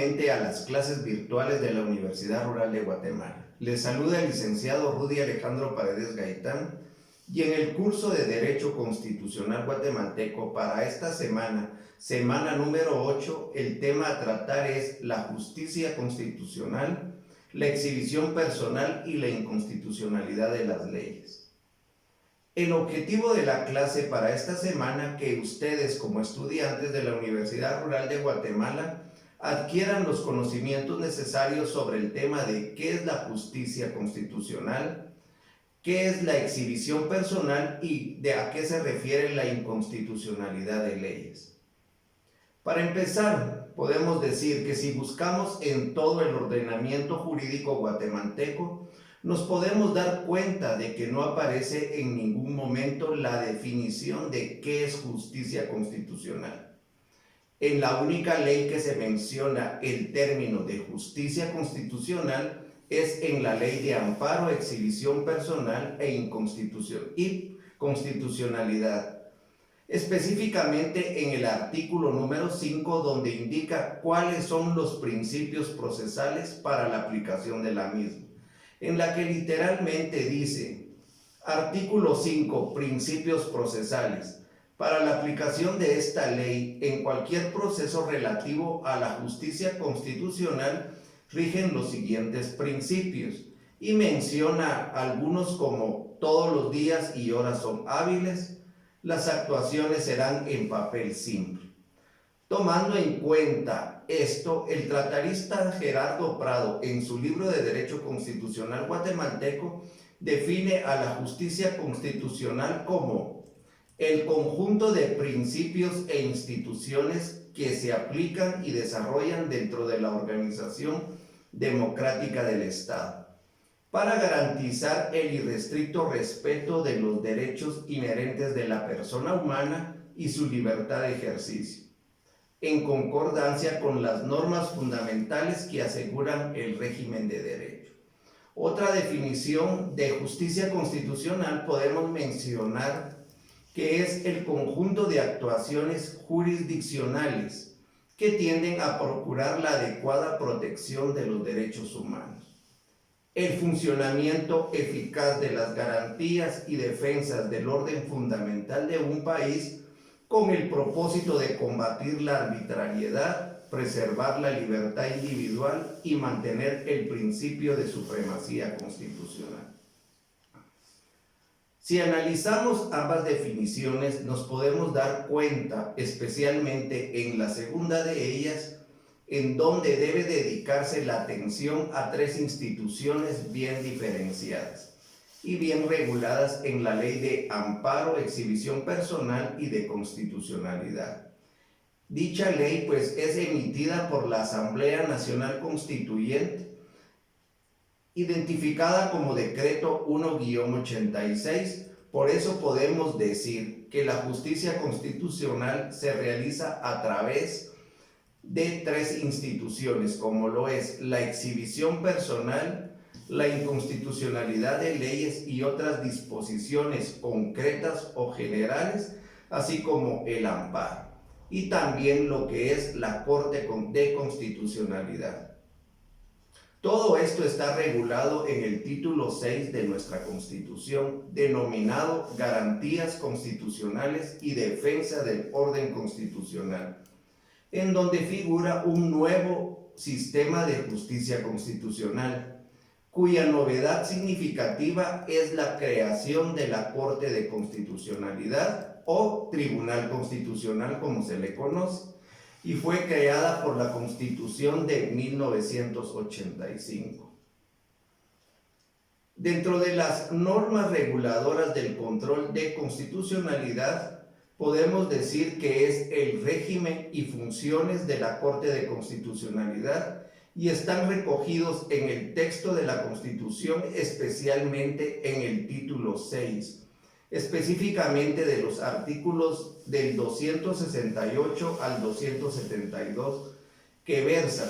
nuevamente a las clases virtuales de la Universidad Rural de Guatemala. Les saluda el licenciado Rudy Alejandro Paredes Gaitán y en el curso de Derecho Constitucional Guatemalteco para esta semana número 8, el tema a tratar es la justicia constitucional, la exhibición personal y la inconstitucionalidad de las leyes. El objetivo de la clase para esta semana que ustedes como estudiantes de la Universidad Rural de Guatemala adquieran los conocimientos necesarios sobre el tema de qué es la justicia constitucional, qué es la exhibición personal y de a qué se refiere la inconstitucionalidad de leyes. Para empezar, podemos decir que si buscamos en todo el ordenamiento jurídico guatemalteco, nos podemos dar cuenta de que no aparece en ningún momento la definición de qué es justicia constitucional. En la única ley que se menciona el término de justicia constitucional es en la Ley de Amparo, Exhibición Personal y Constitucionalidad. Específicamente en el artículo número 5, donde indica cuáles son los principios procesales para la aplicación de la misma, en la que literalmente dice, artículo 5, principios procesales. Para la aplicación de esta ley, en cualquier proceso relativo a la justicia constitucional, rigen los siguientes principios, y menciona algunos como todos los días y horas son hábiles, las actuaciones serán en papel simple. Tomando en cuenta esto, el tratarista Gerardo Prado, en su libro de Derecho Constitucional Guatemalteco, define a la justicia constitucional como el conjunto de principios e instituciones que se aplican y desarrollan dentro de la organización democrática del Estado, para garantizar el irrestricto respeto de los derechos inherentes de la persona humana y su libertad de ejercicio, en concordancia con las normas fundamentales que aseguran el régimen de derecho. Otra definición de justicia constitucional podemos mencionar que es el conjunto de actuaciones jurisdiccionales que tienden a procurar la adecuada protección de los derechos humanos, el funcionamiento eficaz de las garantías y defensas del orden fundamental de un país con el propósito de combatir la arbitrariedad, preservar la libertad individual y mantener el principio de supremacía constitucional. Si analizamos ambas definiciones, nos podemos dar cuenta, especialmente en la segunda de ellas, en donde debe dedicarse la atención a tres instituciones bien diferenciadas y bien reguladas en la Ley de Amparo, Exhibición Personal y de Constitucionalidad. Dicha ley pues es emitida por la Asamblea Nacional Constituyente, identificada como Decreto 1-86, por eso podemos decir que la justicia constitucional se realiza a través de tres instituciones, como lo es la exhibición personal, la inconstitucionalidad de leyes y otras disposiciones concretas o generales, así como el amparo, y también lo que es la Corte de Constitucionalidad. Todo esto está regulado en el título 6 de nuestra Constitución, denominado Garantías Constitucionales y Defensa del Orden Constitucional, en donde figura un nuevo sistema de justicia constitucional, cuya novedad significativa es la creación de la Corte de Constitucionalidad o Tribunal Constitucional, como se le conoce, y fue creada por la Constitución de 1985. Dentro de las normas reguladoras del control de constitucionalidad, podemos decir que es el régimen y funciones de la Corte de Constitucionalidad y están recogidos en el texto de la Constitución, especialmente en el título 6, específicamente de los artículos del 268 al 272 que versan.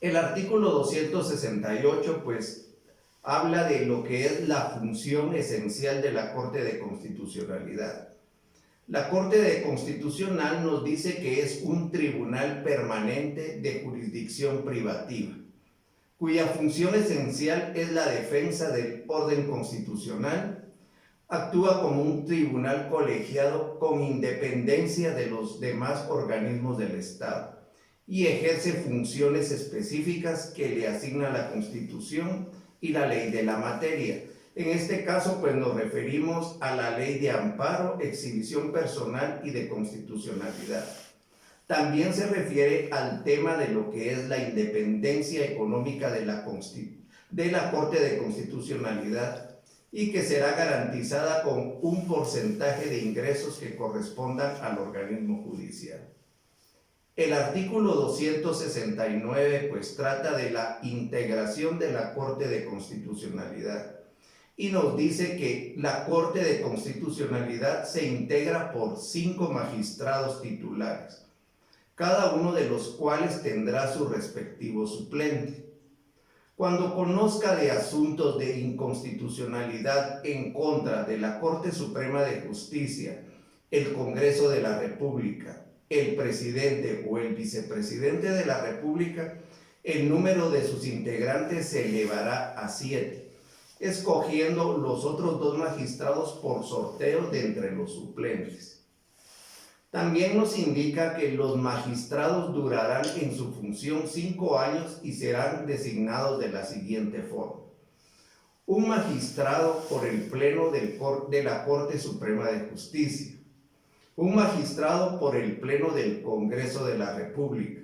El artículo 268 pues habla de lo que es la función esencial de la Corte de Constitucionalidad. La Corte Constitucional nos dice que es un tribunal permanente de jurisdicción privativa, cuya función esencial es la defensa del orden constitucional. Actúa como un tribunal colegiado con independencia de los demás organismos del Estado y ejerce funciones específicas que le asigna la Constitución y la ley de la materia. En este caso, pues nos referimos a la ley de amparo, exhibición personal y de constitucionalidad. También se refiere al tema de lo que es la independencia económica de la Corte de Constitucionalidad y que será garantizada con un porcentaje de ingresos que correspondan al organismo judicial. El artículo 269 pues trata de la integración de la Corte de Constitucionalidad y nos dice que la Corte de Constitucionalidad se integra por 5 magistrados titulares, cada uno de los cuales tendrá su respectivo suplente. Cuando conozca de asuntos de inconstitucionalidad en contra de la Corte Suprema de Justicia, el Congreso de la República, el presidente o el vicepresidente de la República, el número de sus integrantes se elevará a 7, escogiendo los otros 2 magistrados por sorteo de entre los suplentes. También nos indica que los magistrados durarán en su función 5 años y serán designados de la siguiente forma. Un magistrado por el Pleno de la Corte Suprema de Justicia. Un magistrado por el Pleno del Congreso de la República.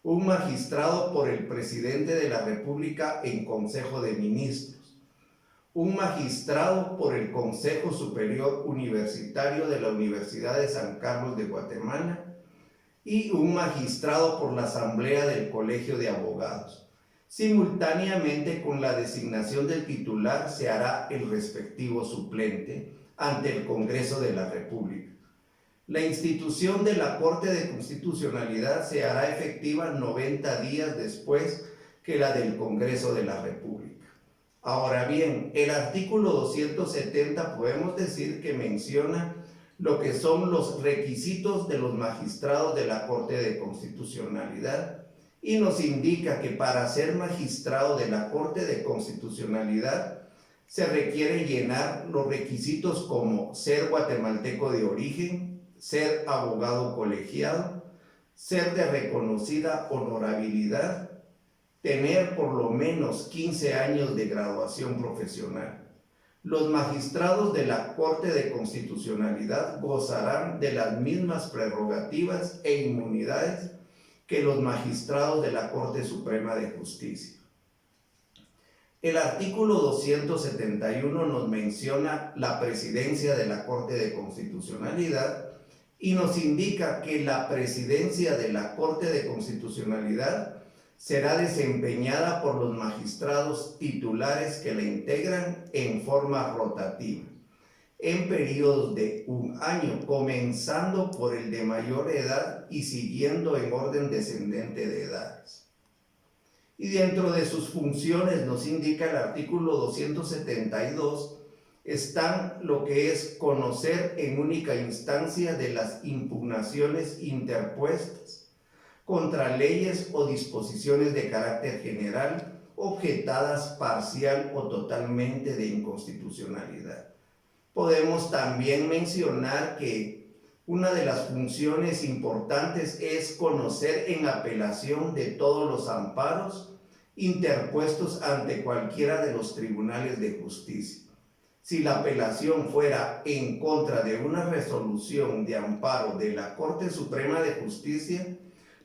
Un magistrado por el Presidente de la República en Consejo de Ministros. Un magistrado por el Consejo Superior Universitario de la Universidad de San Carlos de Guatemala y un magistrado por la Asamblea del Colegio de Abogados. Simultáneamente con la designación del titular se hará el respectivo suplente ante el Congreso de la República. La institución de la Corte de Constitucionalidad se hará efectiva 90 días después que la del Congreso de la República. Ahora bien, el artículo 270 podemos decir que menciona lo que son los requisitos de los magistrados de la Corte de Constitucionalidad y nos indica que para ser magistrado de la Corte de Constitucionalidad se requiere llenar los requisitos como ser guatemalteco de origen, ser abogado colegiado, ser de reconocida honorabilidad, tener por lo menos 15 años de graduación profesional. Los magistrados de la Corte de Constitucionalidad gozarán de las mismas prerrogativas e inmunidades que los magistrados de la Corte Suprema de Justicia. El artículo 271 nos menciona la presidencia de la Corte de Constitucionalidad y nos indica que la presidencia de la Corte de Constitucionalidad será desempeñada por los magistrados titulares que la integran en forma rotativa, en periodos de 1 año, comenzando por el de mayor edad y siguiendo en orden descendente de edades. Y dentro de sus funciones nos indica el artículo 272, están lo que es conocer en única instancia de las impugnaciones interpuestas contra leyes o disposiciones de carácter general objetadas parcial o totalmente de inconstitucionalidad. Podemos también mencionar que una de las funciones importantes es conocer en apelación de todos los amparos interpuestos ante cualquiera de los tribunales de justicia. Si la apelación fuera en contra de una resolución de amparo de la Corte Suprema de Justicia,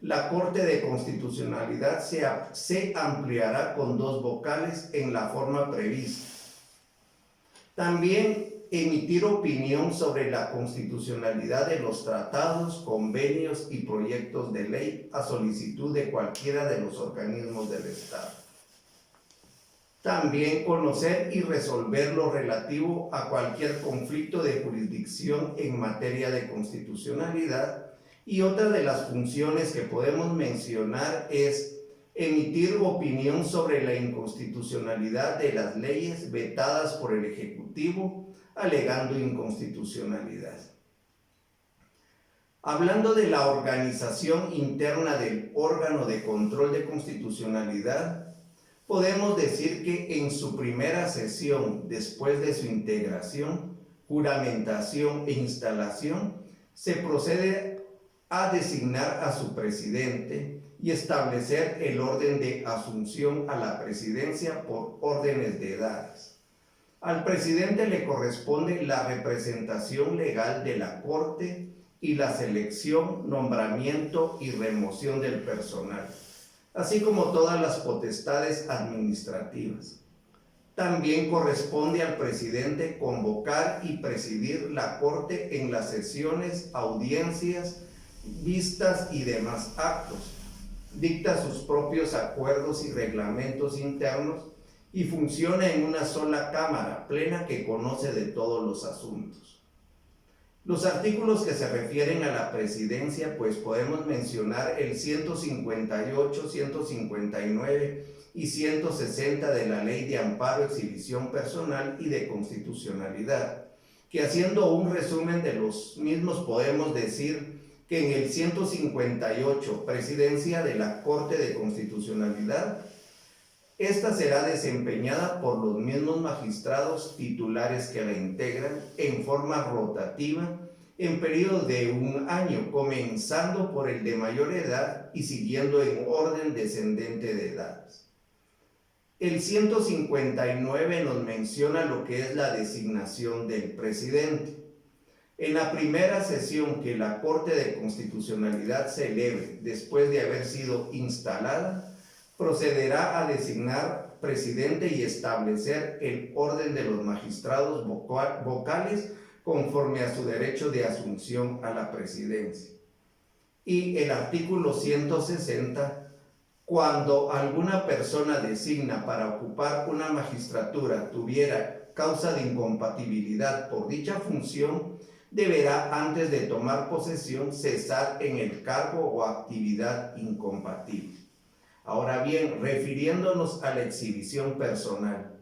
la Corte de Constitucionalidad se ampliará con 2 vocales en la forma prevista. También emitir opinión sobre la constitucionalidad de los tratados, convenios y proyectos de ley a solicitud de cualquiera de los organismos del Estado. También conocer y resolver lo relativo a cualquier conflicto de jurisdicción en materia de constitucionalidad. Y otra de las funciones que podemos mencionar es emitir opinión sobre la inconstitucionalidad de las leyes vetadas por el Ejecutivo, alegando inconstitucionalidad. Hablando de la organización interna del órgano de control de constitucionalidad, podemos decir que en su primera sesión, después de su integración, juramentación e instalación, se procede a designar a su presidente y establecer el orden de asunción a la presidencia por órdenes de edades. Al presidente le corresponde la representación legal de la Corte y la selección, nombramiento y remoción del personal, así como todas las potestades administrativas. También corresponde al presidente convocar y presidir la Corte en las sesiones, audiencias, vistas y demás actos. Dicta sus propios acuerdos y reglamentos internos y funciona en una sola Cámara plena que conoce de todos los asuntos. Los artículos que se refieren a la presidencia, pues podemos mencionar el 158, 159 y 160 de la Ley de Amparo, Exhibición Personal y de Constitucionalidad, que haciendo un resumen de los mismos podemos decir que en el 158, Presidencia de la Corte de Constitucionalidad, esta será desempeñada por los mismos magistrados titulares que la integran en forma rotativa en periodo de 1 año, comenzando por el de mayor edad y siguiendo en orden descendente de edades. El 159 nos menciona lo que es la designación del presidente. En la primera sesión que la Corte de Constitucionalidad celebre después de haber sido instalada, procederá a designar presidente y establecer el orden de los magistrados vocales conforme a su derecho de asunción a la presidencia. Y el artículo 160, cuando alguna persona designa para ocupar una magistratura tuviera causa de incompatibilidad por dicha función, deberá antes de tomar posesión cesar en el cargo o actividad incompatible. Ahora bien, refiriéndonos a la exhibición personal,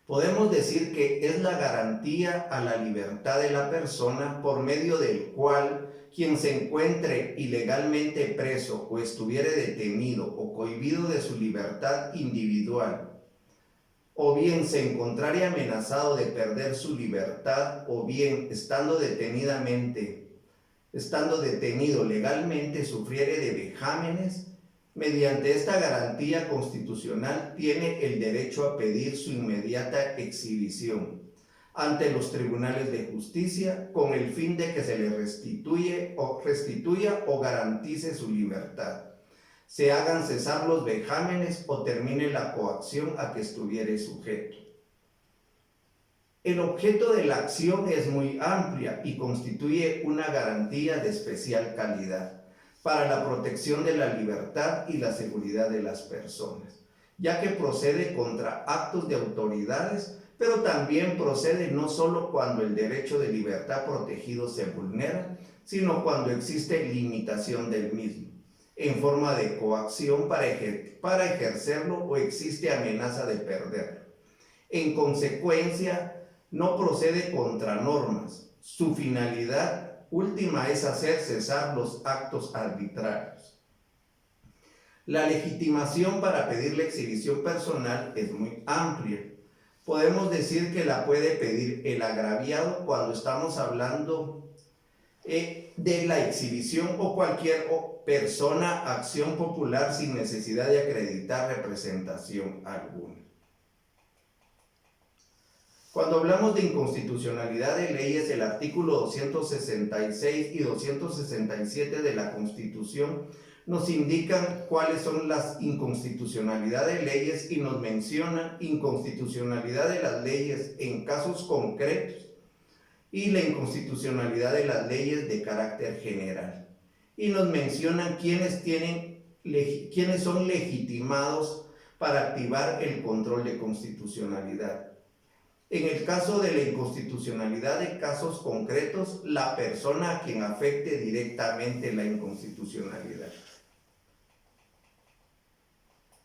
podemos decir que es la garantía a la libertad de la persona por medio del cual quien se encuentre ilegalmente preso o estuviere detenido o cohibido de su libertad individual, o bien se encontrare amenazado de perder su libertad, o bien estando detenido legalmente sufriere de vejámenes, mediante esta garantía constitucional tiene el derecho a pedir su inmediata exhibición ante los tribunales de justicia con el fin de que se le restituya o garantice su libertad, se hagan cesar los vejámenes o termine la coacción a que estuviere sujeto. El objeto de la acción es muy amplia y constituye una garantía de especial calidad para la protección de la libertad y la seguridad de las personas, ya que procede contra actos de autoridades, pero también procede no solo cuando el derecho de libertad protegido se vulnera, sino cuando existe limitación del mismo, en forma de coacción para ejercerlo o existe amenaza de perderlo. En consecuencia, no procede contra normas. Su finalidad última es hacer cesar los actos arbitrarios. La legitimación para pedir la exhibición personal es muy amplia. Podemos decir que la puede pedir el agraviado cuando estamos hablando de la exhibición o cualquier persona, acción popular sin necesidad de acreditar representación alguna. Cuando hablamos de inconstitucionalidad de leyes, el artículo 266 y 267 de la Constitución nos indican cuáles son las inconstitucionalidades de leyes y nos mencionan inconstitucionalidad de las leyes en casos concretos y la inconstitucionalidad de las leyes de carácter general. Y nos mencionan quiénes son legitimados para activar el control de constitucionalidad. En el caso de la inconstitucionalidad de casos concretos, la persona a quien afecte directamente la inconstitucionalidad.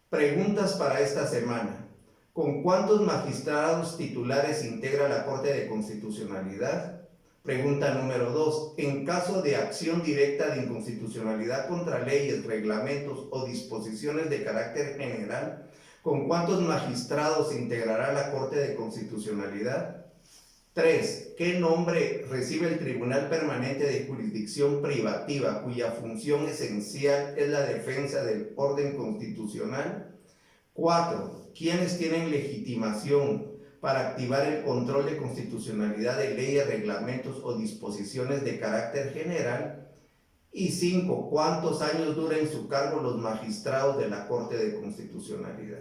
Preguntas para esta semana. ¿Con cuántos magistrados titulares integra la Corte de Constitucionalidad? Pregunta número 2. En caso de acción directa de inconstitucionalidad contra leyes, reglamentos o disposiciones de carácter general, ¿con cuántos magistrados integrará la Corte de Constitucionalidad? 3. ¿Qué nombre recibe el Tribunal Permanente de Jurisdicción Privativa, cuya función esencial es la defensa del orden constitucional? 4. ¿Quiénes tienen legitimación para activar el control de constitucionalidad de leyes, reglamentos o disposiciones de carácter general? Y 5. ¿Cuántos años dura en su cargo los magistrados de la Corte de Constitucionalidad?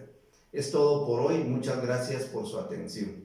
Es todo por hoy. Muchas gracias por su atención.